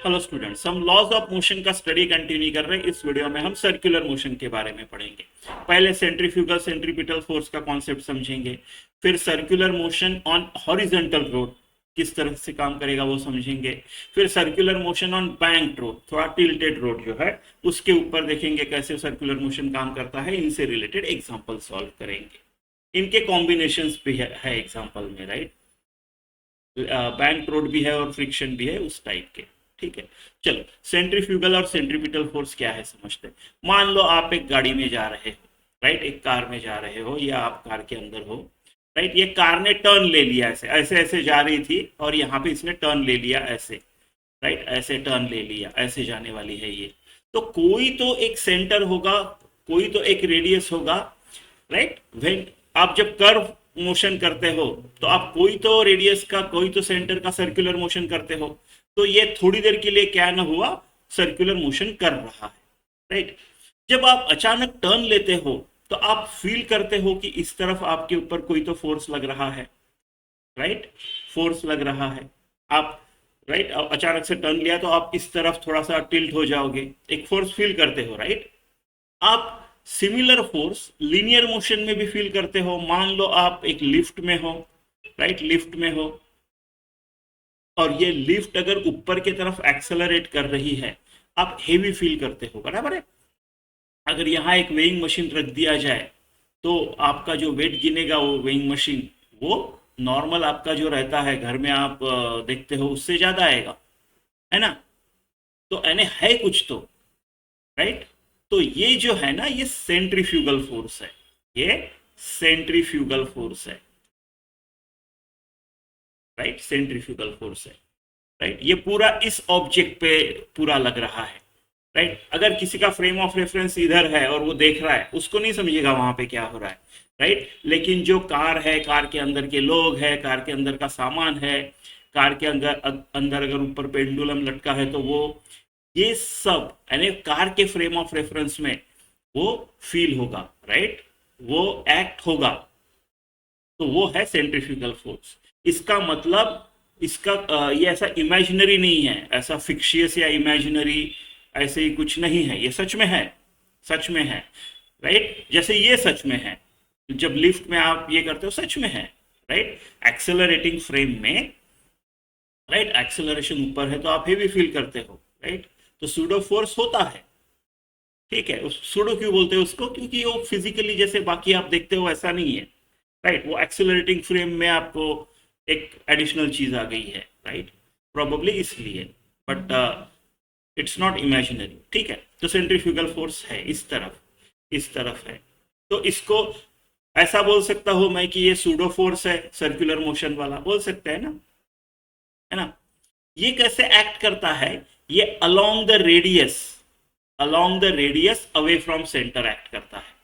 Hello students, हम laws of motion का study continue कर रहे हैं। इस वीडियो में हम सर्कुलर मोशन के बारे में पढ़ेंगे। पहले सेंट्रीफ्यूगल सेंट्रीपिटल फोर्स का कॉन्सेप्ट समझेंगे, फिर circular motion on horizontal road किस तरह से काम करेगा वो समझेंगे, फिर circular motion on bank road, थोड़ा टिल्टेड रोड जो है उसके ऊपर देखेंगे कैसे सर्कुलर मोशन काम करता है। इनसे रिलेटेड एग्जाम्पल सॉल्व करेंगे। इनके कॉम्बिनेशंस भी है एग्जाम्पल में, राइट। बैंक रोड भी है और फ्रिक्शन भी है उस टाइप के। ठीक है, चलो सेंट्रीफ्यूगल और सेंट्रीपिटल फोर्स क्या है समझते हैं। मान लो आप एक गाड़ी में जा रहे हो, राइट, एक कार में जा रहे हो या आप कार के अंदर हो, राइट। ये कार ने टर्न ले लिया, ऐसे ऐसे ऐसे जा रही थी और यहाँ पे इसने टर्न ले लिया ऐसे, राइट, ऐसे टर्न ले लिया, ऐसे जाने वाली है ये। तो कोई तो एक सेंटर होगा, कोई तो एक रेडियस होगा, राइट। वेन आप जब कर्व मोशन करते हो तो आप कोई तो रेडियस का, कोई तो सेंटर का सर्कुलर मोशन करते हो। तो ये थोड़ी देर के लिए क्या ना हुआ, सर्कुलर मोशन कर रहा है, राइट। जब आप अचानक टर्न लेते हो तो आप फील करते हो कि इस तरफ आपके ऊपर कोई तो फोर्स लग रहा है, राइट, फोर्स लग रहा है। आप, राइट, अचानक से टर्न लिया तो आप इस तरफ थोड़ा सा टिल्ट हो जाओगे, एक फोर्स फील करते हो, राइट। आप सिमिलर फोर्स लीनियर मोशन में भी फील करते हो। मान लो आप एक लिफ्ट में हो, राइट, लिफ्ट में हो और ये लिफ्ट अगर ऊपर की तरफ एक्सेलरेट कर रही है, आप हेवी फील करते हो, बराबर है। अगर यहाँ एक वेइंग मशीन रख दिया जाए तो आपका जो वेट गिनेगा वो वेइंग मशीन, वो नॉर्मल आपका जो रहता है घर में आप देखते हो उससे ज्यादा आएगा, है ना। तो यानी है कुछ तो, राइट। तो ये जो है ना, ये सेंट्रीफ्यूगल फोर्स है, ये सेंट्रीफ्यूगल फोर्स है, राइट, सेंट्रीफ्यूगल फोर्स है, राइट। ये पूरा इस ऑब्जेक्ट पे पूरा लग रहा है, राइट। अगर किसी का फ्रेम ऑफ रेफरेंस इधर है और वो देख रहा है, उसको नहीं समझेगा वहां पे क्या हो रहा है, राइट। लेकिन जो कार है, कार के अंदर के लोग हैं, कार के अंदर का सामान है, कार के अंदर अंदर अगर ऊपर पेंडुलम लटका है तो वो, ये सब यानी कार के फ्रेम ऑफ रेफरेंस में वो फील होगा, राइट, वो एक्ट होगा। तो वो है सेंट्रीफ्यूगल फोर्स। इसका मतलब, इसका ये ऐसा इमेजिनरी नहीं है, ऐसा फिक्शियस या इमेजिनरी ऐसे ही कुछ नहीं है, ये सच में है, सच में है, राइट। जैसे ये सच में है, जब लिफ्ट में आप ये करते हो सच में है, राइट। एक्सेलरेटिंग फ्रेम में, राइट, एक्सेलरेशन ऊपर है तो आप हेवी फील करते हो, राइट। तो सूडो फोर्स होता है, ठीक है। उस सूडो क्यों बोलते हैं उसको, क्योंकि वो फिजिकली जैसे बाकी आप देखते हो ऐसा नहीं है, राइट। वो एक्सेलरेटिंग फ्रेम में आपको एक एडिशनल चीज आ गई है, राइट, प्रोबेबली इसलिए, बट इट्स नॉट इमेजिनरी, ठीक है। तो सेंट्रीफ्यूगल फोर्स है इस तरफ, इस तरफ है। तो इसको ऐसा बोल सकता हूं मैं कि ये सूडो फोर्स है, सर्कुलर मोशन वाला बोल सकते हैं ना, है ना। ये कैसे एक्ट करता है, ये along the radius, along the radius away from centre act करता है।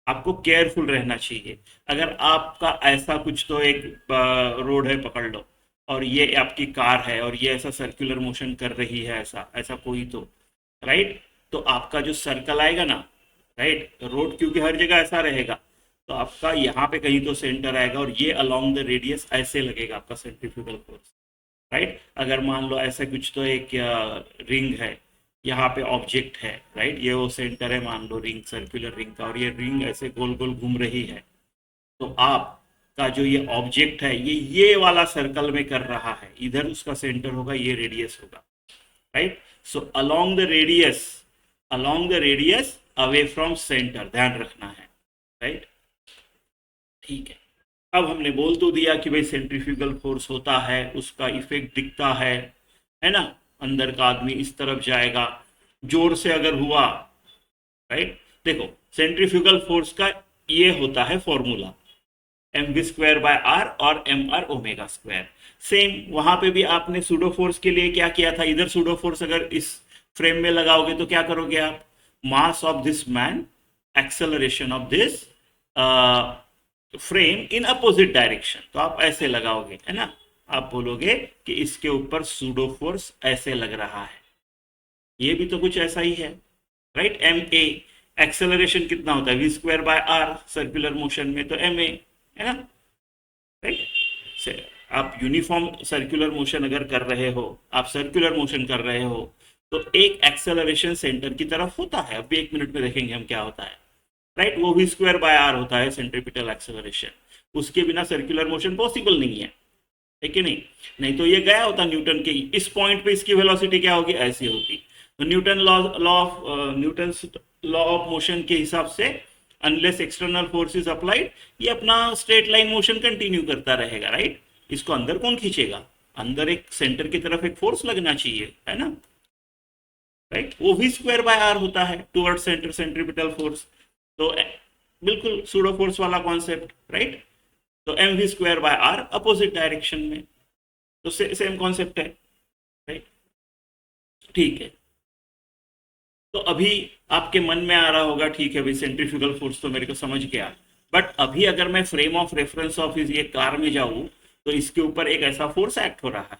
आपको केयरफुल रहना चाहिए। अगर आपका ऐसा कुछ तो एक रोड है पकड़ लो, और ये आपकी कार है और ये ऐसा सर्कुलर मोशन कर रही है, ऐसा ऐसा कोई तो, राइट। तो आपका जो सर्कल आएगा ना, राइट, रोड क्योंकि हर जगह ऐसा रहेगा, तो आपका यहाँ पे कहीं तो सेंटर आएगा और ये अलोंग द रेडियस ऐसे लगेगा आपका सेंट्रीफ्यूगल फोर्स, राइट। अगर मान लो ऐसा कुछ तो एक रिंग है, यहाँ पे ऑब्जेक्ट है, राइट, ये वो सेंटर है मान लो रिंग, सर्कुलर रिंग का, और ये रिंग ऐसे गोल गोल घूम रही है। तो आपका जो ये ऑब्जेक्ट है ये वाला सर्कल में कर रहा है, इधर उसका सेंटर होगा, ये रेडियस होगा, right. So along the radius, along the radius away from centre, ध्यान रखना है, राइट, ठीक है। अब हमने बोल तो दिया कि भाई सेंट्रीफ्यूगल फोर्स होता है, उसका इफेक्ट दिखता है ना। अंदर का आदमी इस तरफ जाएगा, जोर से अगर हुआ, राइट। देखो सेंट्रीफ्यूगल फोर्स का ये होता है formula, m we square by r और m r omega square. Same वहां पे भी आपने सूडो फोर्स के लिए क्या किया था, इधर सूडो फोर्स अगर इस फ्रेम में लगाओगे तो क्या करोगे आप, mass of this man, acceleration of this frame in opposite direction, तो आप ऐसे लगाओगे, है ना। आप बोलोगे कि इसके ऊपर सूडो फोर्स ऐसे लग रहा है, ये भी तो कुछ ऐसा ही है, राइट। एम ए, एक्सेलरेशन कितना होता है, v square by r circular motion में, तो एम ए, है ना, राइट। आप यूनिफॉर्म सर्कुलर मोशन अगर कर रहे हो, आप सर्कुलर मोशन कर रहे हो, तो एक एक्सेलरेशन सेंटर की तरफ होता है। अभी 1 मिनट में देखेंगे हम क्या होता है, राइट। वो v² r होता है सेंट्रीपिटल एक्सेलरेशन। उसके बिना सर्कुलर मोशन पॉसिबल नहीं है कि नहीं? नहीं तो ये गया होता न्यूटन के, इस पॉइंट पे इसकी वेलोसिटी क्या होगी, ऐसी होगी। तो न्यूटन लॉ ऑफ मोशन के हिसाब से unless external force is applied, ये अपना स्ट्रेट लाइन मोशन कंटिन्यू करता रहेगा, राइट। इसको अंदर कौन खींचेगा? अंदर एक सेंटर की तरफ एक फोर्स लगना चाहिए, है ना, राइट। वो v²r होता है टुवर्ड सेंटर सेंट्रीपिटल फोर्स। तो बिल्कुल सूडो फोर्स वाला कॉन्सेप्ट, राइट। तो mv²r अपोजिट डायरेक्शन में, तो सेम कॉन्सेप्ट है, राइट। ठीक है। तो अभी आपके मन में आ रहा होगा, ठीक है भाई सेंट्रीफ्यूगल फोर्स तो मेरे को समझ गया, बट अभी अगर मैं फ्रेम ऑफ रेफरेंस ऑफ ये कार में जाऊं, तो इसके ऊपर एक ऐसा फोर्स एक्ट हो रहा है।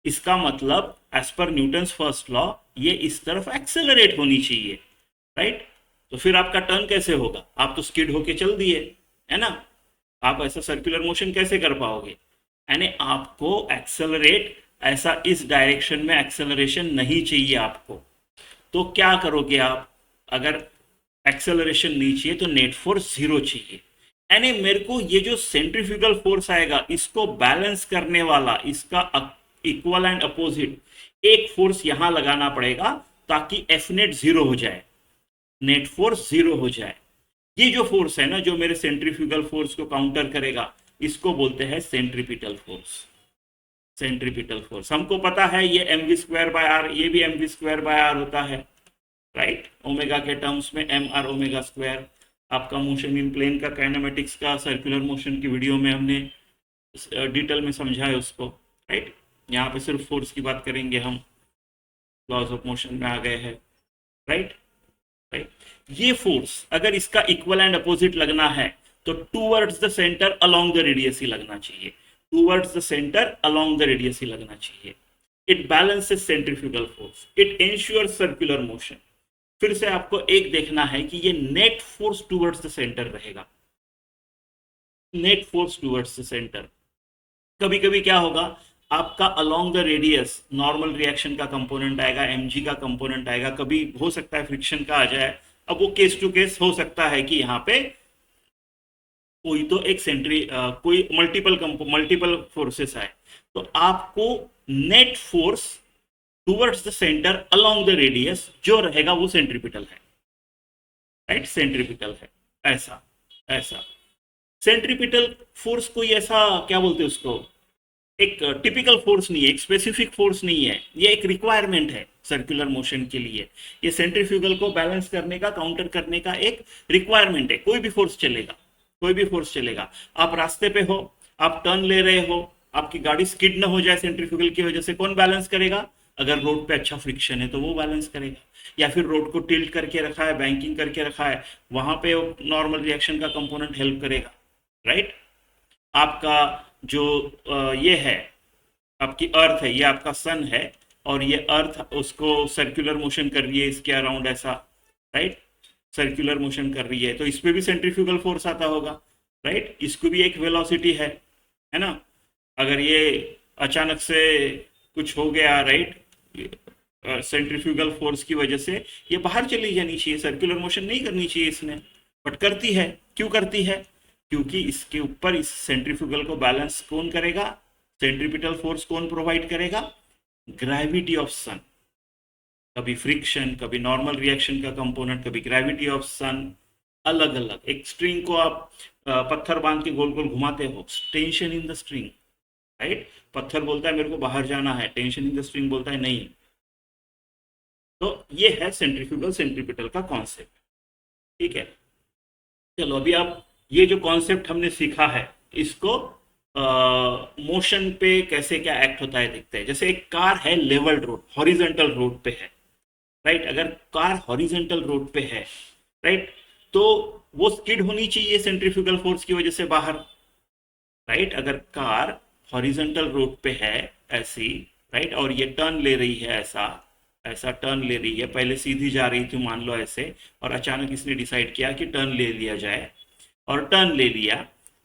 इसका मतलब as per Newton's first law ये इस तरफ एक्सेलरेट होनी चाहिए, राइट। तो फिर आपका टर्न कैसे होगा? आप तो स्किड होके चल दिए, है ना। आप ऐसा सर्कुलर मोशन कैसे कर पाओगे? यानी आपको एक्सेलरेट, ऐसा इस डायरेक्शन में एक्सेलरेशन नहीं चाहिए आपको। तो क्या करोगे आप? अगर एक्सेलरेशन नहीं चाहिए तो नेट फोर्स 0 चाहिए। यानी मेरे को ये जो सेंट्रीफ्यूगल फोर्स आएगा, इसको बैलेंस करने वाला, इसका इक्वल एंड अपोजिट एक फोर्स यहां लगाना पड़ेगा, ताकि एफ नेट 0 हो जाए, नेट फोर्स 0 हो जाए। ये जो फोर्स है ना, जो मेरे सेंट्रीफ्यूगल फोर्स को काउंटर करेगा, इसको बोलते हैं सेंट्रीपिटल फोर्स। सेंट्रीपिटल फोर्स हमको पता है, ये mv²r, ये भी mv²r होता है, राइट। ओमेगा के टर्म्स में mr ओमेगा स्क्वायर। आपका मोशन इन प्लेन का काइनेमेटिक्स का सर्कुलर मोशन की वीडियो में हमने डिटेल में समझा है उसको, राइट। यहाँ पे सिर्फ फोर्स की बात करेंगे हम, लॉज ऑफ मोशन में आ गए हैं, राइट, राइट। ये फोर्स अगर इसका इक्वल एंड अपोजिट लगना है, तो towards the centre along the radius ही लगना चाहिए, towards the centre along the radius ही लगना चाहिए। It balances centrifugal force, it ensures circular motion. फिर से आपको एक देखना है कि ये net force towards the centre रहेगा, net force towards the centre. कभी कभी क्या होगा, आपका along the radius normal reaction का कंपोनेंट आएगा, mg का कंपोनेंट आएगा, कभी हो सकता है फ्रिक्शन का आ जाए। अब वो केस टू केस हो सकता है कि यहाँ पे कोई तो एक कोई मल्टीपल फोर्सेस आए, तो आपको net force towards the centre along the radius जो रहेगा वो सेंट्रीपिटल है, राइट, सेंट्रीपिटल है। ऐसा ऐसा सेंट्रीपिटल फोर्स कोई ऐसा क्या बोलते हैं उसको, एक टिपिकल फोर्स नहीं है, एक स्पेसिफिक फोर्स नहीं है, ये एक रिक्वायरमेंट है सर्कुलर मोशन के लिए। ये सेंट्रीफ्यूगल को बैलेंस करने का, काउंटर करने का एक रिक्वायरमेंट है। कोई भी फोर्स चलेगा, कोई भी फोर्स चलेगा। आप रास्ते पे हो, आप टर्न ले रहे हो, आपकी गाड़ी स्किड ना हो जाए सेंट्रीफ्यूगल की वजह से, कौन बैलेंस करेगा? अगर रोड पे अच्छा फ्रिक्शन है तो वो बैलेंस करेगा, या फिर रोड को टिल्ट करके रखा है, बैंकिंग करके रखा है, वहां पे नॉर्मल रिएक्शन का कंपोनेंट हेल्प करेगा, राइट। आपका जो ये है, आपकी अर्थ है, ये आपका सन है, और ये अर्थ उसको सर्कुलर मोशन कर रही है इसके अराउंड, ऐसा, राइट, सर्कुलर मोशन कर रही है, तो इसमें भी सेंट्रीफ्यूगल फोर्स आता होगा, राइट। इसको भी एक वेलोसिटी है ना। अगर ये अचानक से कुछ हो गया, राइट, सेंट्रीफ्यूगल फोर्स की वजह से ये बाहर चली जानी चाहिए, सर्कुलर मोशन नहीं करनी चाहिए इसने, बट करती है। क्यों करती है? क्योंकि इसके ऊपर इस सेंट्रीफ्यूगल को बैलेंस कौन करेगा? सेंट्रीपिटल फोर्स कौन प्रोवाइड करेगा? ग्रेविटी ऑफ सन। कभी फ्रिक्शन, कभी नॉर्मल रिएक्शन का कंपोनेंट, कभी ग्रेविटी ऑफ सन, अलग अलग। एक स्ट्रिंग को आप पत्थर बांध के गोल गोल घुमाते हो, tension in the string, right. पत्थर बोलता है मेरे को बाहर जाना है, टेंशन इन द स्ट्रिंग बोलता है नहीं। तो ये है सेंट्रीफ्यूगल सेंट्रीपिटल का कॉन्सेप्ट, ठीक है। चलो अभी आप ये जो कॉन्सेप्ट हमने सीखा है, इसको मोशन पे कैसे क्या एक्ट होता है देखते हैं। जैसे एक कार है लेवल रोड, हॉरिजेंटल रोड पे है, राइट। अगर कार हॉरिजेंटल रोड पे है, राइट, तो वो स्किड होनी चाहिए सेंट्रीफ्यूगल फोर्स की वजह से बाहर, राइट। अगर कार हॉरिजेंटल रोड पे है ऐसी, राइट, और ये टर्न ले रही है, ऐसा ऐसा टर्न ले रही है, पहले सीधी जा रही थी मान लो ऐसे, और अचानक इसने डिसाइड किया कि टर्न ले लिया जाए, और टर्न ले लिया,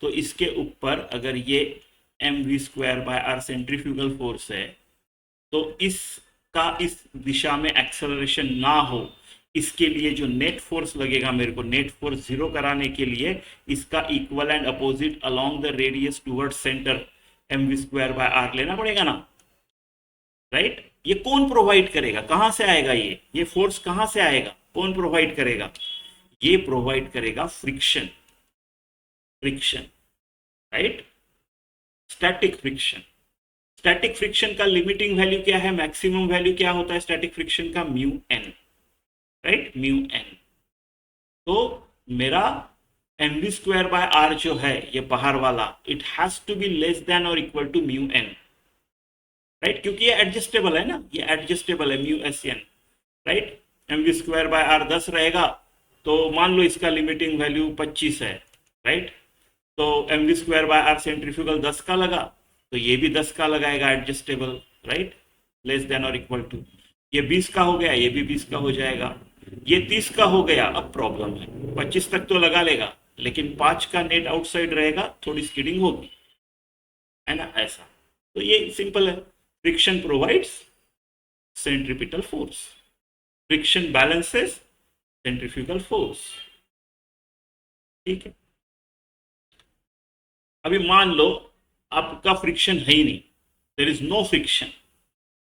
तो इसके ऊपर अगर ये m we square by r centrifugal force है, तो इसका इस दिशा में एक्सेलरेशन ना हो, इसके लिए जो नेट फोर्स लगेगा मेरे को, नेट फोर्स जीरो कराने के लिए इसका equal and opposite along the radius towards centre m we square by r लेना पड़ेगा ना, राइट। ये कौन प्रोवाइड करेगा, कहां से आएगा, ये फोर्स कहां से आएगा, कौन प्रोवाइड करेगा, ये प्रोवाइड करेगा friction, friction, right, static friction. Static friction का लिमिटिंग वैल्यू क्या है, मैक्सिमम वैल्यू क्या होता है स्टैटिक फ्रिक्शन का, mu N, right, mu N. तो मेरा M we square by are जो है ये बाहर वाला, it has to be less than और equal to mu N, right, क्योंकि ये एडजस्टेबल है ना, ये एडजस्टेबल है, mu S N, right. M we square by are 10 रहेगा, तो मान लो इसका लिमिटिंग वैल्यू 25 है, राइट। तो m we square by r centrifugal 10 का लगा, तो ये भी 10 का लगाएगा, एडजस्टेबल, राइट, लेस देन और इक्वल टू। ये 20 का हो गया, ये भी 20 का हो जाएगा, ये 30 का हो गया। अब प्रॉब्लम है, 25 तक तो लगा लेगा, लेकिन 5 का नेट आउटसाइड रहेगा, थोड़ी स्किडिंग होगी, है ना, ऐसा। तो ये सिंपल है, friction provides centripetal force, friction balances centrifugal force, ठीक है। अभी मान लो आपका फ्रिक्शन है ही नहीं, देयर इज नो फ्रिक्शन,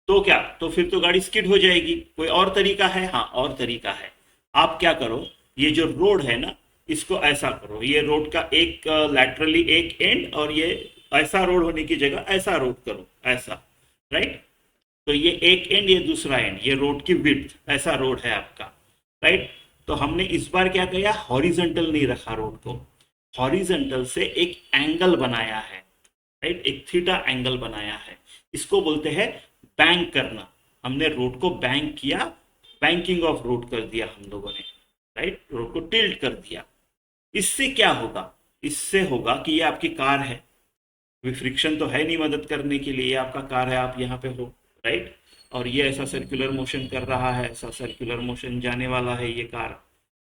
तो क्या, तो फिर तो गाड़ी स्किड हो जाएगी। कोई और तरीका है, हाँ और तरीका है। आप क्या करो, ये जो रोड है ना, इसको ऐसा करो, ये रोड का एक लैटरली एक एंड, और ये ऐसा रोड होने की जगह ऐसा रोड करो, ऐसा, राइट। तो ये एक एंड, ये दूसरा एंड, ये रोड की विड्थ, ऐसा रोड है आपका, राइट। तो हमने इस बार क्या किया, हॉरिजॉन्टल नहीं रखा रोड को, हॉरिजॉन्टल से एक एंगल बनाया है, राइट, एक थीटा एंगल बनाया है, इसको बोलते हैं बैंक करना। हमने रोड को बैंक किया, बैंकिंग ऑफ रोड कर दिया हम लोगों ने, राइट, रोड को टिल्ट कर दिया। इससे क्या होगा, इससे होगा कि ये आपकी कार है, फ्रिक्शन तो है नहीं मदद करने के लिए, ये आपका कार है, आप यहाँ पे हो, राइट, और ये ऐसा सर्कुलर मोशन कर रहा है, ऐसा सर्कुलर मोशन जाने वाला है ये कार,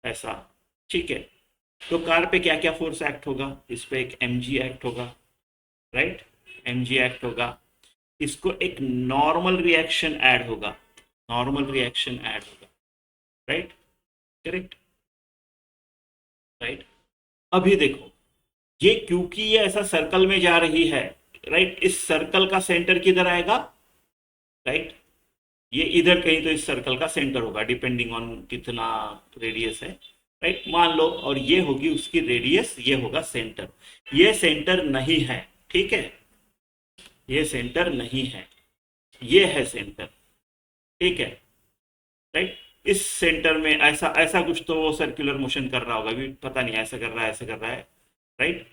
ऐसा, ठीक है। तो कार पे क्या क्या फोर्स एक्ट होगा, इस पे एक एम जी एक्ट होगा, राइट, एम जी एक्ट होगा, इसको एक नॉर्मल रिएक्शन ऐड होगा, नॉर्मल रिएक्शन ऐड होगा, राइट, करेक्ट, राइट। अभी देखो, ये क्योंकि ये ऐसा सर्कल में जा रही है, राइट, इस सर्कल का सेंटर किधर आएगा, राइट, ये इधर कहीं तो इस सर्कल का सेंटर होगा, डिपेंडिंग ऑन कितना रेडियस है, राइट, मान लो, और ये होगी उसकी रेडियस, ये होगा सेंटर, ये सेंटर नहीं है, ठीक है, ये सेंटर नहीं है, ये है सेंटर, ठीक है, राइट। इस सेंटर में ऐसा ऐसा कुछ तो वो सर्कुलर मोशन कर रहा होगा, अभी पता नहीं ऐसा कर रहा है, ऐसा कर रहा है, राइट,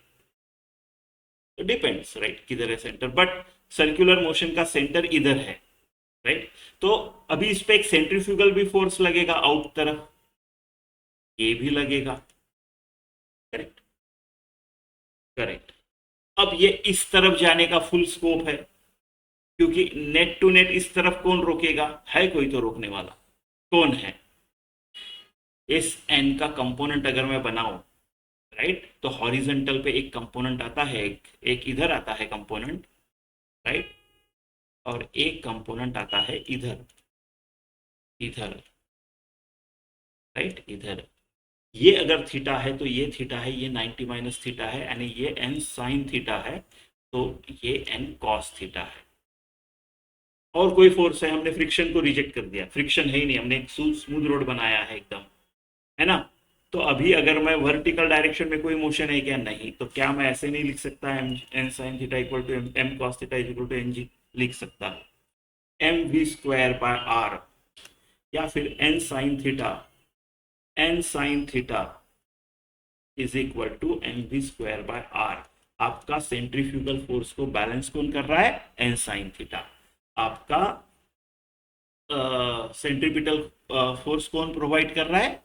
तो डिपेंड्स, राइट, किधर है सेंटर, बट सर्कुलर मोशन का सेंटर इधर है, राइट। तो अभी इस पे एक सेंट्रीफ्यूगल भी फोर्स लगेगा आउट तरफ, ये भी लगेगा, करेक्ट, करेक्ट। अब ये इस तरफ जाने का फुल स्कोप है, क्योंकि नेट टू नेट इस तरफ कौन रोकेगा, है कोई तो रोकने वाला, कौन है, इस एन का कंपोनेंट अगर मैं बनाऊं, राइट, तो हॉरिजॉन्टल पे एक कंपोनेंट आता है, एक इधर आता है कंपोनेंट, राइट, और एक कंपोनेंट आता है इधर, इधर, राइट, इधर। ये अगर थीटा है तो ये थीटा है, ये 90 माइनस थीटा है, यानी ये एन साइन थीटा है, तो ये एन कॉस थीटा है। और कोई फोर्स है, हमने फ्रिक्शन को रिजेक्ट कर दिया, फ्रिक्शन है ही नहीं, हमने एक स्मूथ रोड बनाया है एकदम, है ना। तो अभी अगर मैं वर्टिकल डायरेक्शन में कोई मोशन है क्या, नहीं, तो क्या मैं ऐसे नहीं लिख सकता m n sine theta equal to m cos theta equal to n g, लिख सकता है, m we square by r, या फिर n sine theta, n sine theta is equal to m we square by r. आपका centrifugal force को balance कौन कर रहा है, एन साइन थीटा। आपका सेंट्रीपिटल फोर्स कौन प्रोवाइड कर रहा है,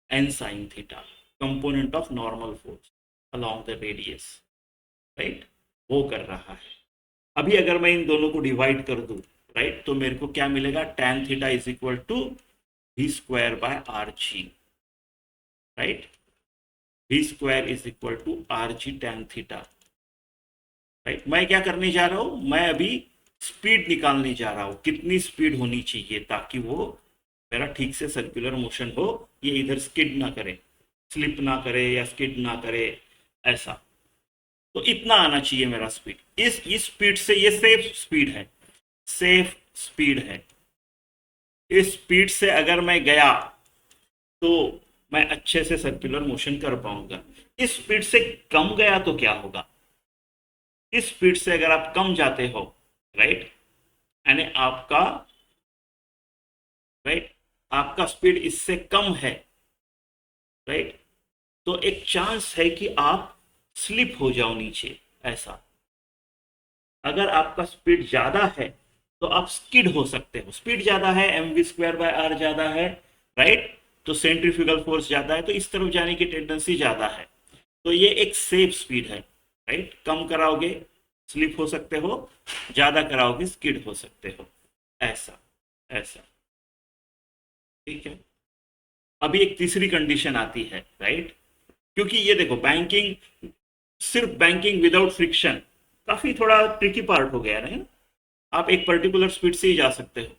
n sine theta, component of normal force along the radius, right, वो कर रहा है। अभी अगर मैं इन दोनों को डिवाइड कर दूं, राइट, तो मेरे को क्या मिलेगा, tan theta is equal to we square by are g, right, v square is equal to r g tan theta, right. मैं क्या करने जा रहा हूँ, मैं अभी स्पीड निकालने जा रहा हूँ, कितनी स्पीड होनी चाहिए ताकि वो मेरा ठीक से सर्कुलर मोशन हो, ये इधर स्किड ना करे, स्लिप ना करे या स्किड ना करे, ऐसा। तो इतना आना चाहिए मेरा स्पीड। इस स्पीड से, ये सेफ स्पीड है, सेफ स्पीड है। इस स्पीड से अगर मैं गया तो मैं अच्छे से सर्कुलर मोशन कर पाऊंगा। इस स्पीड से कम गया तो क्या होगा, इस स्पीड से अगर आप कम जाते हो, राइट, यानी आपका, राइट, आपका स्पीड इससे कम है, राइट, तो एक चांस है कि आप स्लिप हो जाओ नीचे, ऐसा। अगर आपका स्पीड ज्यादा है तो आप स्किड हो सकते हो। स्पीड ज्यादा है, mv² by r ज्यादा है, राइट, तो सेंट्रीफ्यूगल फोर्स ज्यादा है, तो इस तरफ जाने की टेंडेंसी ज्यादा है। तो ये एक सेफ स्पीड है, राइट। कम कराओगे स्लिप हो सकते हो, ज्यादा कराओगे स्किड हो सकते हो, ऐसा, ऐसा, ठीक है। अभी एक तीसरी कंडीशन आती है, राइट, क्योंकि ये देखो बैंकिंग, सिर्फ बैंकिंग विदाउट फ्रिक्शन काफी थोड़ा ट्रिकी पार्ट हो गया है। आप एक पर्टिकुलर स्पीड से ही जा सकते हो,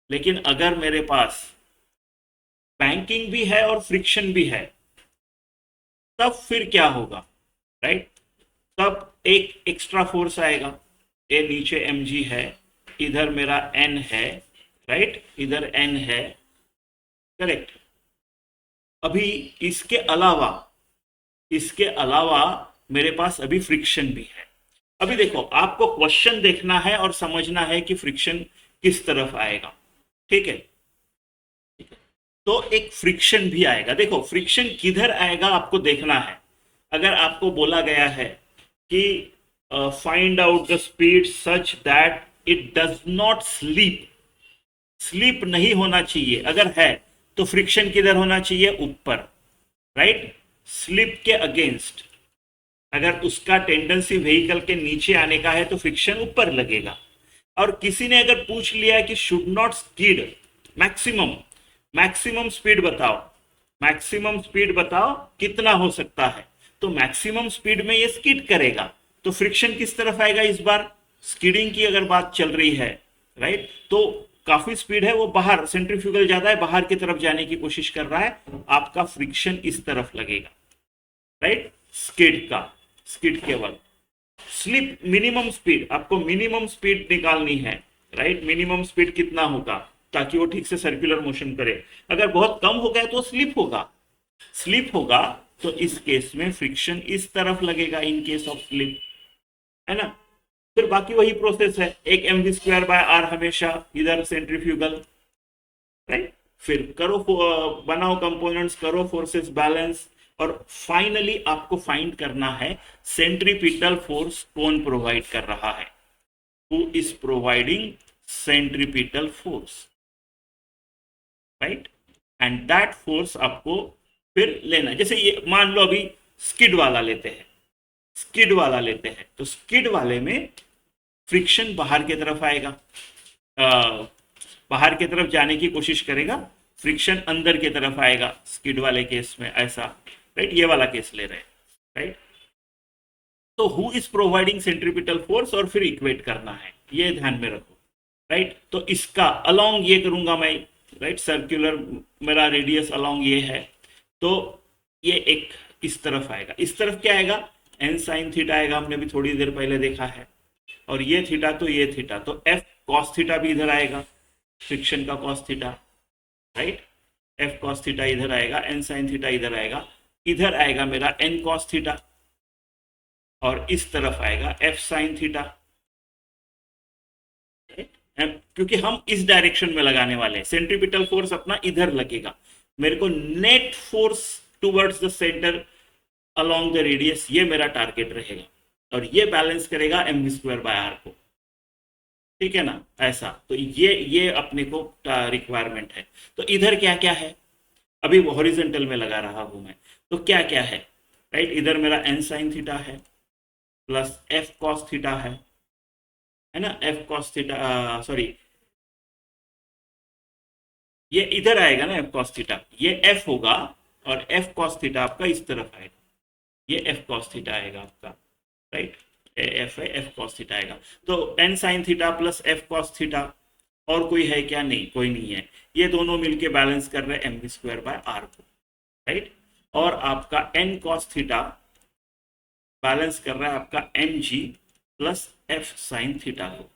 लेकिन अगर मेरे पास बैंकिंग भी है और फ्रिक्शन भी है, तब फिर क्या होगा, राइट। तब एक एक्स्ट्रा फोर्स आएगा, ये नीचे mg है, इधर मेरा n है, राइट, इधर n है, करेक्ट। अभी इसके अलावा, इसके अलावा मेरे पास अभी फ्रिक्शन भी है। अभी देखो, आपको क्वेश्चन देखना है और समझना है कि फ्रिक्शन किस तरफ आएगा, ठीक है। तो एक फ्रिक्शन भी आएगा। देखो फ्रिक्शन किधर आएगा आपको देखना है। अगर आपको बोला गया है कि find out the speed such that it does not sleep, sleep नहीं होना चाहिए, अगर है तो फ्रिक्शन किधर होना चाहिए, ऊपर, राइट, स्लिप के अगेंस्ट। अगर उसका टेंडेंसी व्हीकल के नीचे आने का है तो फ्रिक्शन ऊपर लगेगा। और किसी ने अगर पूछ लिया कि should not skid, maximum, maximum speed बताओ, मैक्सिमम स्पीड बताओ कितना हो सकता है, तो मैक्सिमम स्पीड में ये स्किड करेगा, तो फ्रिक्शन किस तरफ आएगा इस बार, स्किडिंग की अगर बात चल रही है, राइट, तो काफी स्पीड है वो बाहर, सेंट्रीफ्यूगल ज्यादा है, बाहर की तरफ जाने की कोशिश कर रहा है, आपका फ्रिक्शन इस तरफ लगेगा, राइट, स्किड का, स्किड केवल। स्लिप मिनिमम स्पीड, आपको मिनिमम स्पीड निकालनी है, राइट, मिनिमम स्पीड कितना होगा ताकि वो ठीक से सर्कुलर मोशन करे। अगर बहुत कम हो गया तो स्लिप होगा, स्लिप होगा तो इस केस में फ्रिक्शन इस तरफ लगेगा, इन केस ऑफ स्लिप, है ना। फिर बाकी वही प्रोसेस है, एक mv²/r हमेशा इधर सेंट्रीफ्यूगल, राइट। फिर करो, बनाओ कंपोनेंट्स, करो फोर्सेस बैलेंस, और फाइनली आपको फाइंड करना है सेंट्रीपिटल फोर्स कौन प्रोवाइड कर रहा है, who is providing centripetal force, right, and that force आपको फिर लेना। जैसे ये मान लो अभी स्किड वाला लेते हैं, स्किड वाला लेते हैं, तो स्किड वाले में फ्रिक्शन बाहर की तरफ आएगा, बाहर की तरफ जाने की कोशिश करेगा, फ्रिक्शन अंदर की तरफ आएगा स्किड वाले केस में, ऐसा, राइट। ये वाला केस ले रहे हैं, राइट। तो who is providing centripetal force, और फिर इक्वेट करना है, ये ध्यान में रखो, राइट। तो इसका अलोंग ये करूंगा मैं, राइट, सर्कुलर मेरा रेडियस अलोंग ये है, तो ये एक इस तरफ आएगा, इस तरफ क्या आएगा, एन साइन थीटा आएगा, हमने भी थोड़ी देर पहले देखा है, और ये थीटा तो ये थीटा, तो एफ कॉस थीटा भी इधर आएगा, फ्रिक्शन का cos theta, right, F cos theta इधर आएगा, एन साइन थीटा इधर आएगा, इधर आएगा मेरा एन कॉस थीटा, और इस तरफ आएगा एफ साइन थीटा, क्योंकि हम इस डायरेक्शन में लगाने वाले हैं, सेंट्रीपिटल फोर्स अपना इधर लगेगा, मेरे को net force towards the centre along the radius, ये मेरा टारगेट रहेगा, और ये बैलेंस करेगा mv²/r को, ठीक है ना, ऐसा। तो ये अपने को रिक्वायरमेंट है। तो इधर क्या क्या है, अभी हॉरिजॉन्टल में लगा रहा हूं मैं, तो क्या क्या है, राइट, इधर मेरा एन साइन थीटा है, प्लस एफ कॉस थीटा है ना, एफ कॉस थीटा, सॉरी, ये इधर आएगा ना एफ कॉस थीटा, ये एफ होगा, और एफ कॉस थीटा आपका इस तरफ आएगा, ये एफ कॉस थीटा आएगा आपका, राइट, एफ है, एफ कॉस थीटा आएगा। तो n sine theta plus f cos theta, और कोई है क्या? नहीं, कोई नहीं है। ये दोनों मिलके बैलेंस कर रहे हैं m we square by r को, राइट। और आपका एन कॉस थीटा बैलेंस कर रहा है आपका m g plus f sine theta को।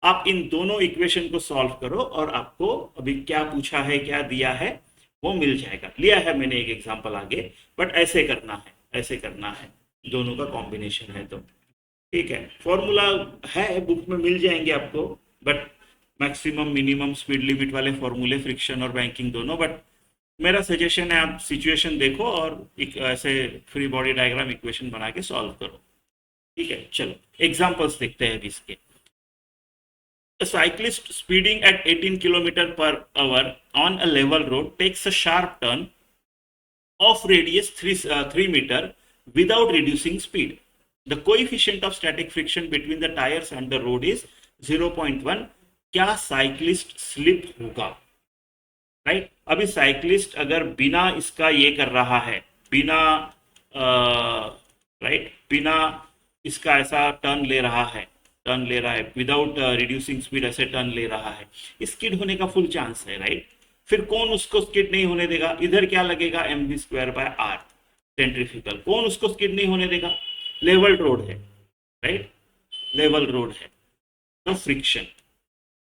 आप इन दोनों इक्वेशन को सॉल्व करो और आपको अभी क्या पूछा है, क्या दिया है, वो मिल जाएगा। लिया है मैंने एक एग्जांपल आगे, बट ऐसे करना है, ऐसे करना है, दोनों का कॉम्बिनेशन है तो ठीक है। फॉर्मूला है बुक में, मिल जाएंगे आपको, but maximum minimum speed limit वाले फॉर्मूले, फ्रिक्शन और बैंकिंग दोनों। बट मेरा सजेशन है आप सिचुएशन देखो और एक ऐसे फ्री बॉडी डायग्राम इक्वेशन बना के सॉल्व करो, ठीक है। चलो एग्जांपल्स देखते हैं अभी इसके। A cyclist speeding at 18 km per hour on a level road takes a sharp turn of radius 3 meter without reducing speed. The coefficient of static friction between the tires and the road is 0.1. क्या cyclist slip होगा? Right अभी cyclist अगर बिना इसका ये कर रहा है, बिना राइट बिना इसका ऐसा टर्न ले रहा है, टर्न ले रहा है विदाउट रिड्यूसिंग स्पीड, ऐसे टर्न ले रहा है, स्किड होने का फुल चांस है, राइट। फिर कौन उसको स्किड नहीं होने देगा? इधर क्या लगेगा? M we square by r centrifugal. कौन उसको स्किड नहीं होने देगा? लेवल रोड है, राइट, लेवल रोड है तो फ्रिक्शन,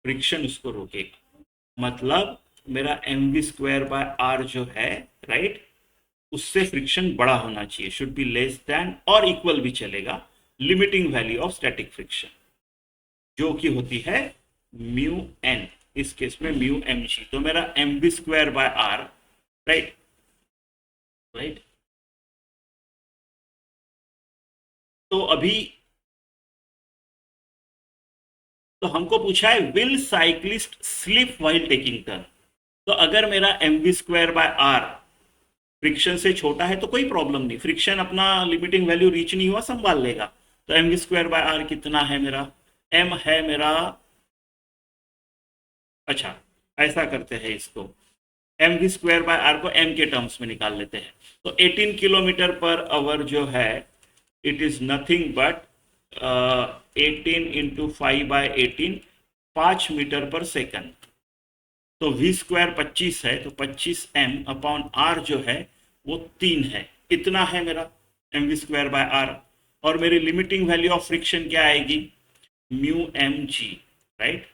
फ्रिक्शन उसको रोकेगा। मतलब मेरा M we square by are जो है, राइट, उससे फ्रिक्शन बड़ा होना चाहिए, शुड बी लेस देन और इक्वल भी चलेगा limiting value of static friction, जो कि होती है म्यू एन, इस केस में म्यू एम जी। तो मेरा M b square by r, right right. तो अभी तो हमको पूछा है will cyclist slip while taking turn. तो अगर मेरा M we square by r friction से छोटा है तो कोई प्रॉब्लम नहीं, फ्रिक्शन अपना लिमिटिंग वैल्यू रीच नहीं हुआ, संभाल लेगा। तो m we square by r कितना है मेरा? एम है मेरा, अच्छा ऐसा करते हैं इसको, m we square by r को एम के टर्म्स में निकाल लेते हैं। तो 18 किलोमीटर पर आवर जो है, it is nothing but 18 into 5/18, 5 metre पर सेकंड। तो वी स्क्वायर 25 है, तो 25 एम अपॉन आर जो है वो 3 है, इतना है मेरा M we square by r. और मेरी लिमिटिंग वैल्यू ऑफ फ्रिक्शन क्या आएगी? Mu m g, right.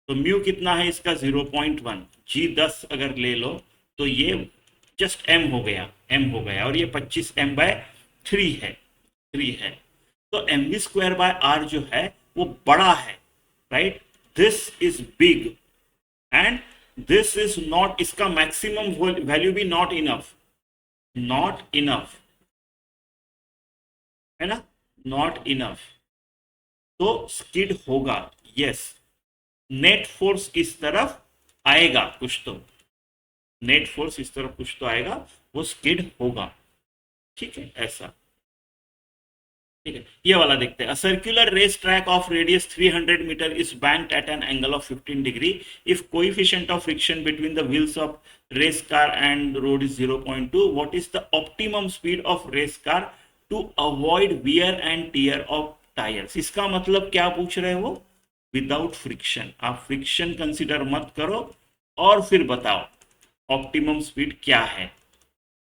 तो म्यू कितना है इसका? 0.1, जी 10 अगर ले लो तो ये जस्ट एम हो गया, एम हो गया, और ये 25 एम बाय 3 है, 3 है। तो m we square by are जो है वो बड़ा है, right, this is big and this is not, इसका मैक्सिमम वैल्यू भी नॉट इनफ, नॉट इनफ है ना, नॉट इनफ। तो स्किड होगा, यस। नेट फोर्स इस तरफ आएगा कुछ तो, नेट फोर्स इस तरफ कुछ तो आएगा, वो स्किड होगा, ठीक है, ऐसा, ठीक है। ये वाला देखते हैं। Circular race track of radius 300 metre is banked at an angle of 15 degree if coefficient of friction between the wheels of race car and road is 0.2, what is the optimum speed of race car to avoid wear and tear of tyres. इसका मतलब क्या पूछ रहे हो? Without friction, आप friction consider मत करो और फिर बताओ ऑप्टिमम स्पीड क्या है,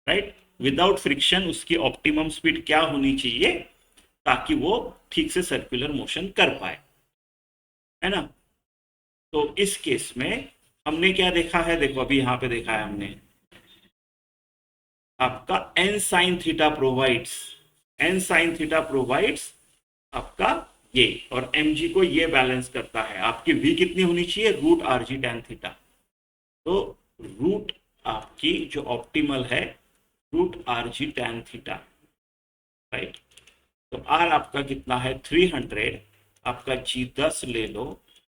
राइट। विदाउट फ्रिक्शन उसकी ऑप्टिमम स्पीड क्या होनी चाहिए ताकि वो ठीक से सर्कुलर मोशन कर पाए, है ना। तो इस केस में हमने क्या देखा है? देखो अभी यहां पे देखा है हमने, आपका n sine theta provides, n sine theta provides आपका ये, और एम जी को ये बैलेंस करता है। आपकी वी कितनी होनी चाहिए? Root r g tan theta. तो रूट आपकी जो ऑप्टिमल है, root r g tan theta, right. तो आर आपका कितना है? 300, आपका जी 10 ले लो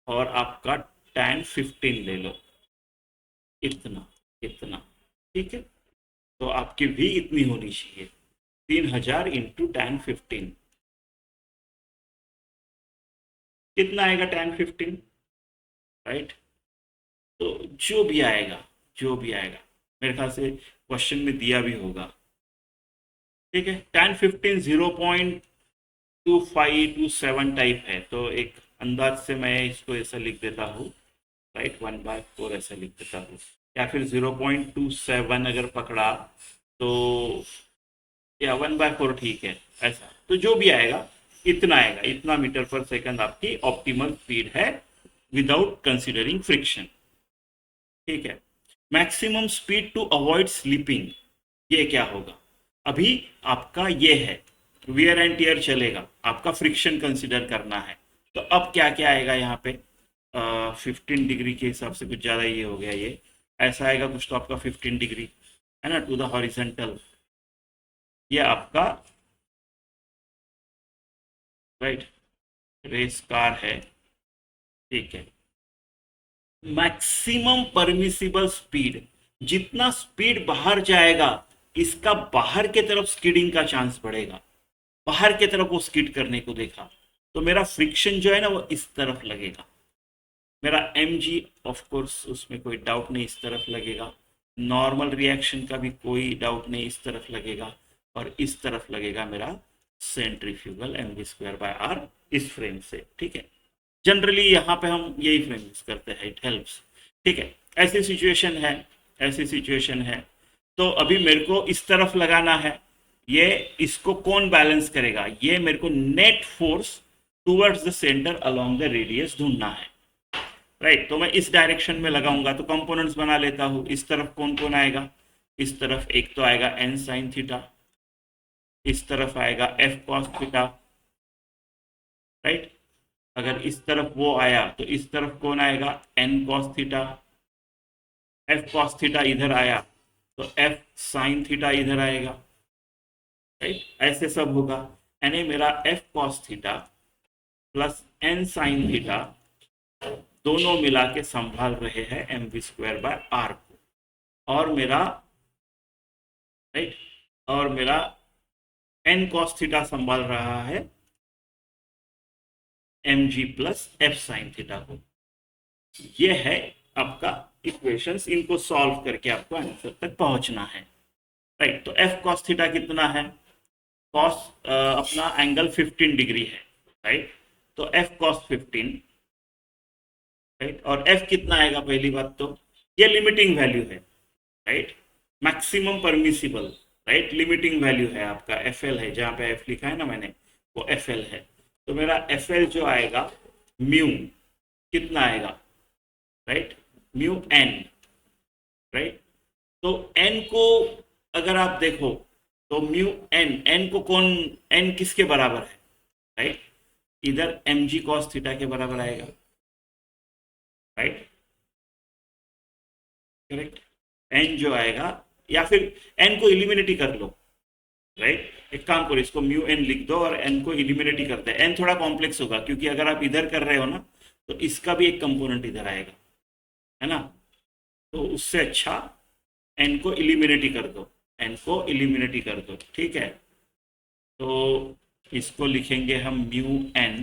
और आपका टैन 15 ले लो, इतना, इतना, ठीक है। तो आपकी वी इतनी होनी चाहिए, 3000 इंटू टैन 15, कितना आएगा टैन 15, राइट। तो जो भी आएगा, जो भी आएगा, मेरे ख्याल से क्वेश्चन में दिया भी होगा, ठीक है। टैन 15 2527 टाइप है, तो एक अंदाज से मैं इसको ऐसा लिख देता हूँ, राइट, 1/4 ऐसा लिख देता हूँ, या फिर 0.27 अगर पकड़ा तो, या 1/4 ठीक है, ऐसा तो जो भी आएगा इतना आएगा, इतना मीटर पर सेकंड आपकी ऑप्टिमल स्पीड है विदाउट कंसिडरिंग फ्रिक्शन। ठीक है। Maximum speed to avoid sleeping, ये क्या होगा? अभी आपका ये है वियर एंड टीयर चलेगा, आपका फ्रिक्शन कंसिडर करना है, तो अब क्या क्या आएगा यहाँ पे? 15 डिग्री के हिसाब से कुछ ज़्यादा ये हो गया, ये ऐसा आएगा कुछ, तो आपका 15 डिग्री है ना, टू द हॉरिजेंटल, ये आपका राइट रेस कार है। ठीक है। मैक्सिमम परमिसिबल स्पीड, जितना स्पीड बाहर जाएगा इसका बाहर के तरफ स्किडिंग का चांस बढ़ेगा, बाहर के तरफ वो स्किड करने को देखा, तो मेरा फ्रिक्शन जो है ना वो इस तरफ लगेगा, मेरा एम जी ऑफकोर्स उसमें कोई डाउट नहीं इस तरफ लगेगा, नॉर्मल रिएक्शन का भी कोई डाउट नहीं इस तरफ लगेगा, और इस तरफ लगेगा मेरा सेंट्रीफ्यूगल mv²/r इस फ्रेम से। ठीक है। जनरली यहाँ पे हम यही फ्रेम यूज करते हैं, इट हेल्प्स। ठीक है। ऐसी सिचुएशन है, ऐसी सिचुएशन है, तो अभी मेरे को इस तरफ लगाना है, ये इसको कौन बैलेंस करेगा? ये मेरे को net force towards the centre along the radius ढूंढना है, राइट। तो मैं इस डायरेक्शन में लगाऊंगा, तो कंपोनेंट्स बना लेता हूँ। इस तरफ कौन कौन आएगा? इस तरफ एक तो आएगा एन साइन थीटा, इस तरफ आएगा एफ कॉस थीटा, राइट। अगर इस तरफ वो आया तो इस तरफ कौन आएगा? N cos theta. F cos theta इधर आया तो एफ साइन थीटा इधर आएगा, राइट। ऐसे सब होगा, यानी मेरा f cos theta plus n sine theta दोनों मिला के संभाल रहे हैं mv²/r को, और मेरा राइट, और मेरा एन कॉस थीटा संभाल रहा है mg plus f sine theta को। ये है आपका इक्वेशंस, इनको सॉल्व करके आपको आंसर तक पहुंचना है, राइट। तो एफ कॉस थीटा कितना है? कॉस अपना एंगल 15 डिग्री है, राइट। तो एफ कॉस 15, राइट। और एफ कितना आएगा? पहली बात तो ये लिमिटिंग वैल्यू है, right, maximum permissible, right, limiting value है आपका, एफ एल है, जहाँ पे एफ लिखा है ना मैंने, वो एफ एल है। तो मेरा एफ एल जो आएगा म्यू कितना आएगा? Right, mu N, right. तो एन को अगर आप देखो तो म्यू एन, एन को कौन, एन किसके बराबर है? राइट, इधर एम जी कॉस थीटा के बराबर आएगा, राइट, करेक्ट। एन जो आएगा, या फिर एन को इलिमिनेट ही कर लो, राइट। एक काम करो, इसको म्यू एन लिख दो और एन को इलिमिनेट ही करते हैं। एन थोड़ा कॉम्प्लेक्स होगा, क्योंकि अगर आप इधर कर रहे हो ना तो इसका भी एक कंपोनेंट इधर आएगा, है ना। तो उससे अच्छा एन को इलिमिनेट ही कर दो, एन को इलिमिनेट ही कर दो, ठीक है। तो इसको लिखेंगे हम mu n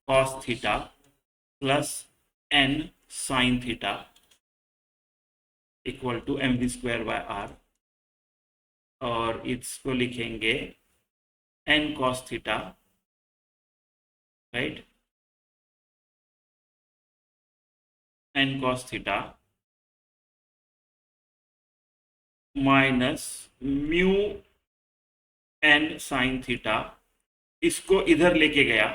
cos theta plus n sine theta equal to mv²/r, और इसको लिखेंगे n cos theta, right, n cos theta minus mu n sine theta, इसको इधर लेके गया,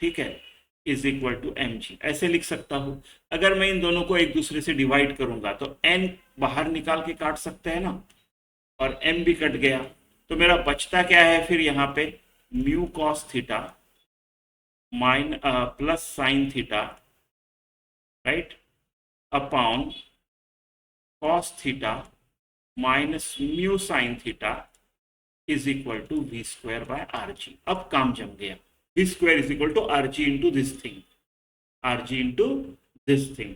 ठीक है, is equal to m g, ऐसे लिख सकता हूं। अगर मैं इन दोनों को एक दूसरे से डिवाइड करूंगा तो एन बाहर निकाल के काट सकते हैं ना, और एम भी कट गया, तो मेरा बचता क्या है फिर यहाँ पे? Mu cos theta mine plus sine theta, right, upon cos theta minus mu sine theta is equal to v²/rg। अब काम जम गया, v² is equal to rg into this thing, rg into this thing,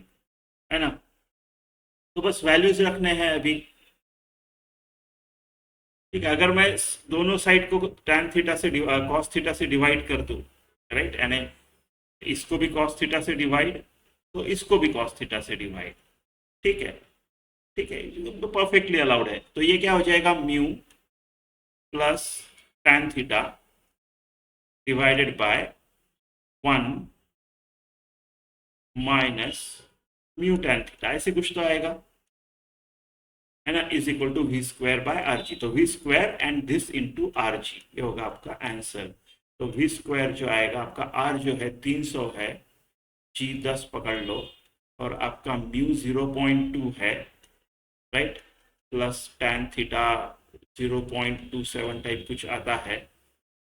है ना। तो बस values रखने हैं अभी, ठीक है। अगर मैं दोनों साइड को tan थीटा से cos थीटा से डिवाइड कर दूं, राइट, यानी इसको भी cos थीटा से डिवाइड, तो इसको भी cos थीटा से डिवाइड, ठीक है, ठीक है, तो परफेक्टली अलाउड है। तो ये क्या हो जाएगा? Mu plus tan theta divided by 1 minus mu tan theta, ऐसे कुछ तो आएगा, है ना, is equal to we square by are G. तो we square and this into R G, ये होगा आपका आंसर। तो वी स्क्वायर जो आएगा आपका, आर जो है 300 है, जी 10 पकड़ लो, और आपका म्यू 0.2 है, right, plus tan theta 0.27 type कुछ आता है,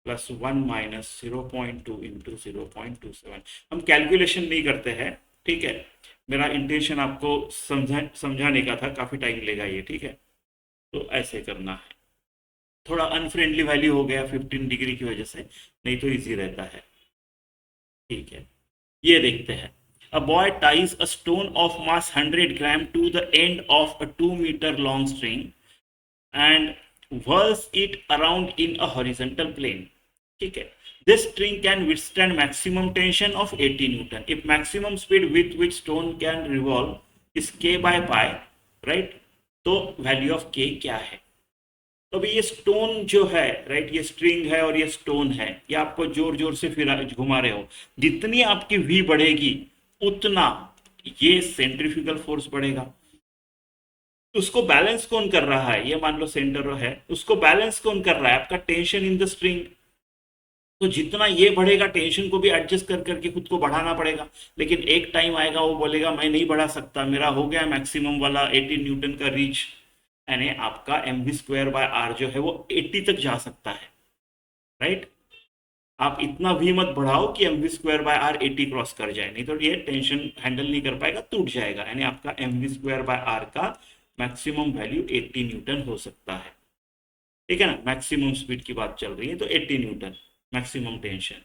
प्लस 1 माइनस 0.2 इंटू 0.27। हम कैलकुलेशन नहीं करते हैं, ठीक है, मेरा इंटेंशन आपको समझाने का था, काफ़ी टाइम लेगा ये, ठीक है, तो ऐसे करना है। थोड़ा अनफ्रेंडली वैल्यू हो गया 15 डिग्री की वजह से, नहीं तो इजी रहता है, ठीक है। ये देखते हैं, a boy ties a stone of mass 100 gram to the end of a 2 metre long string and whirls it around in a horizontal plane, ठीक है। This string can withstand maximum tension of 80 Newton. If maximum speed with which stone can revolve is k by pi, right? तो value of k क्या है? तो अभी ये stone जो है, राइट, ये स्ट्रिंग है और ये स्टोन है, ये आपको जोर जोर से फिर घुमा रहे हो, जितनी आपकी v बढ़ेगी उतना ये सेंट्रीफ्यूगल फोर्स बढ़ेगा। उसको बैलेंस कौन कर रहा है, ये मान लो सेंटर है, उसको बैलेंस कौन कर रहा है, आपका टेंशन इन द स्ट्रिंग। तो जितना ये बढ़ेगा टेंशन को भी एडजस्ट कर करके खुद को बढ़ाना पड़ेगा, लेकिन एक टाइम आएगा वो बोलेगा मैं नहीं बढ़ा सकता, मेरा हो गया मैक्सिमम वाला 80 न्यूटन का रीच, यानी आपका m we square by are जो है वो 80 तक जा सकता है, राइट। आप इतना भी मत बढ़ाओ कि m we square by r 80 cross कर जाए, नहीं तो ये टेंशन हैंडल नहीं कर पाएगा, टूट जाएगा, यानी आपका m we square by r का मैक्सिमम वैल्यू 80 न्यूटन हो सकता है, ठीक है ना। मैक्सिमम स्पीड की बात चल रही है तो 80 न्यूटन मैक्सिमम टेंशन,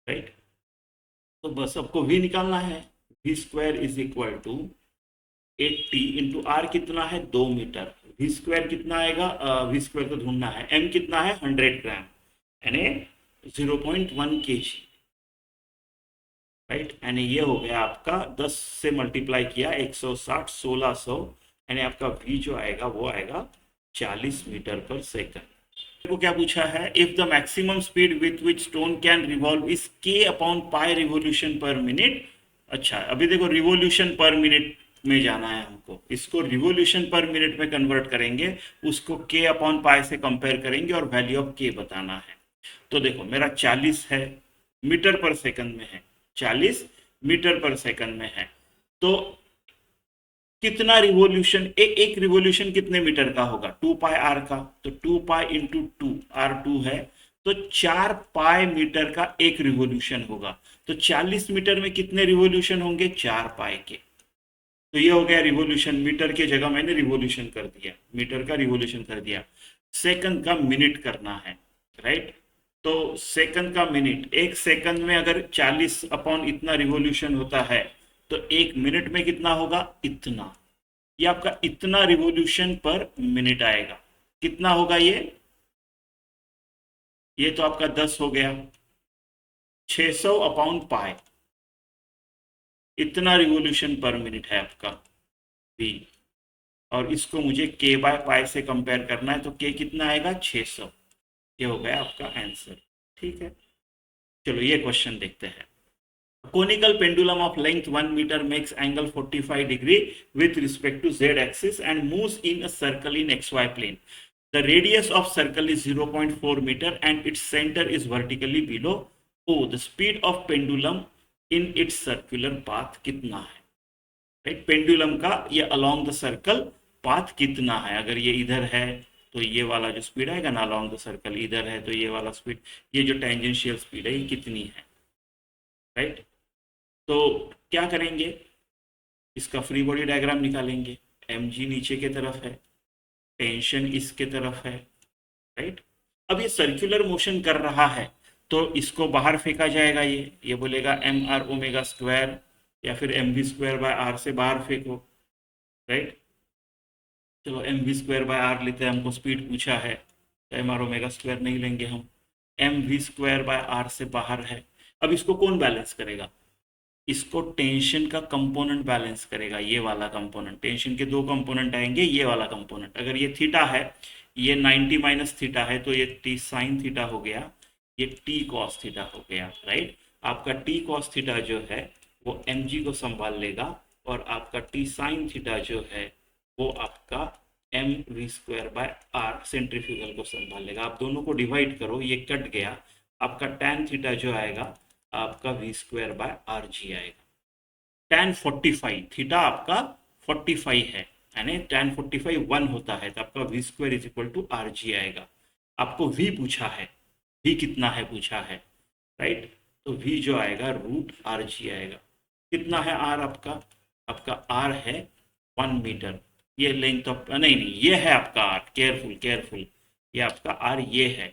राइट। तो बस आपको v निकालना है, v square is equal to 80 into r कितना है 2 मीटर, वी स्क्वायर कितना आएगा, वी स्क्वायर को ढूंढना है, m कितना है 100 ग्राम, यानी 0.1 kg, राइट, यानी ये हो गया आपका 10 से मल्टीप्लाई किया 160 1600, यानी आपका v जो आएगा वो आएगा 40 मीटर पर सेकंड। को क्या पूछा है, if the maximum speed with which stone can revolve is K upon pi revolution per minute. अच्छा, अभी देखो रिवोल्यूशन पर मिनट में जाना है हमको, इसको रिवोल्यूशन पर मिनट में कन्वर्ट करेंगे, उसको के अपॉन पाई से कंपेयर करेंगे और वैल्यू ऑफ के बताना है। तो देखो मेरा 40 है, मीटर पर सेकंड में है, 40 मीटर पर सेकंड में है, तो कितना रिवोल्यूशन, एक रिवोल्यूशन कितने मीटर का होगा 2 पाई आर का, तो 2 पाई इंटू 2 आर 2 है, तो 4 पाई मीटर का एक रिवोल्यूशन होगा, तो 40 मीटर में कितने रिवोल्यूशन होंगे 4 पाई के। तो ये हो गया रिवोल्यूशन, मीटर के जगह मैंने रिवोल्यूशन कर दिया, मीटर का रिवोल्यूशन कर दिया। सेकंड का मिनट करना है, राइट, तो सेकंड का मिनट, एक सेकंड में अगर 40 अपॉन इतना रिवोल्यूशन होता है तो एक मिनट में कितना होगा इतना, ये आपका इतना रिवोल्यूशन पर मिनट आएगा, कितना होगा ये तो आपका 10 हो गया, 600 अपॉन पाई, इतना रिवोल्यूशन पर मिनट है आपका v, और इसको मुझे k बाय पाई से कंपेयर करना है, तो k कितना आएगा 600, ये हो गया आपका आंसर, ठीक है। चलो ये क्वेश्चन देखते हैं। Conical pendulum of length 1 meter makes angle 45 degree with respect to z axis and moves in a circle in xy plane. The radius of circle is 0.4 meter and its center is vertically below O. The speed of pendulum in its circular path कितना है, right, pendulum का ये along the circle path कितना है, अगर ये इधर है तो ये वाला जो स्पीड आएगा ना along the circle, इधर है तो ये वाला स्पीड, ये जो टेंजेंशियल स्पीड है ये कितनी है, राइट। तो क्या करेंगे, इसका फ्री बॉडी डायग्राम निकालेंगे, mg नीचे की तरफ है, टेंशन इसके तरफ है, राइट। अब ये सर्कुलर मोशन कर रहा है तो इसको बाहर फेंका जाएगा, ये बोलेगा एम आर ओमेगा स्क्वायर, या फिर m we square by r से बाहर फेंको, राइट। चलो m we square by r लेते हैं, हमको स्पीड पूछा है, तो एम आर ओमेगा स्क्वायर नहीं लेंगे हम, m we square by r से बाहर है। अब इसको कौन बैलेंस करेगा, इसको टेंशन का कंपोनेंट बैलेंस करेगा, ये वाला कंपोनेंट, टेंशन के दो कंपोनेंट आएंगे, ये वाला कंपोनेंट, अगर ये थीटा है, ये 90 माइनस थीटा है तो ये टी साइन थीटा हो गया, ये टी कॉस थीटा हो गया, राइट। आपका टी कॉस थीटा जो है वो mg को संभाल लेगा, और आपका टी साइन थीटा जो है वो आपका m we square by r centrifugal को संभाल लेगा। आप दोनों को डिवाइड करो, ये कट गया, आपका टैन थीटा जो आएगा आपका v square by are g आएगा। टैन 45 थीटा आपका 45 है, यानी टैन 45 1 होता है, तो आपका v square is equal to r g आएगा। आपको वी पूछा है, वी कितना है पूछा है, राइट। तो वी जो आएगा रूट आर जी आएगा। कितना है आर आपका, आपका आर है 1 मीटर। ये लेंथ ऑफ नहीं नहीं, ये है आपका आर, केयरफुल केयरफुल, ये आपका आर ये है,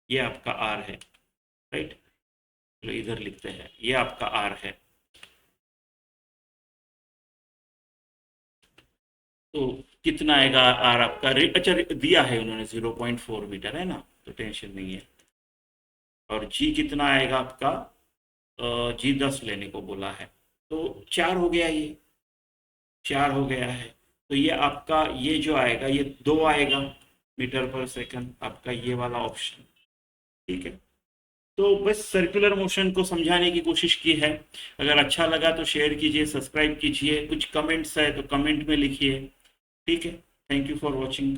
ये आपका आर है, राइट। चलो इधर लिखते हैं, ये आपका आर है। तो कितना आएगा आर आपका, अच्छा दिया है उन्होंने 0.4 मीटर है ना, तो टेंशन नहीं है। और जी कितना आएगा आपका, जी 10 लेने को बोला है, तो 4 हो गया, ये 4 हो गया है। तो ये आपका ये जो आएगा ये 2 आएगा मीटर पर सेकंड, आपका ये वाला ऑप्शन, ठीक है। तो बस सर्कुलर मोशन को समझाने की कोशिश की है। अगर अच्छा लगा तो शेयर कीजिए, सब्सक्राइब कीजिए, कुछ कमेंट्स है तो कमेंट में लिखिए, ठीक है। Thank you for watching.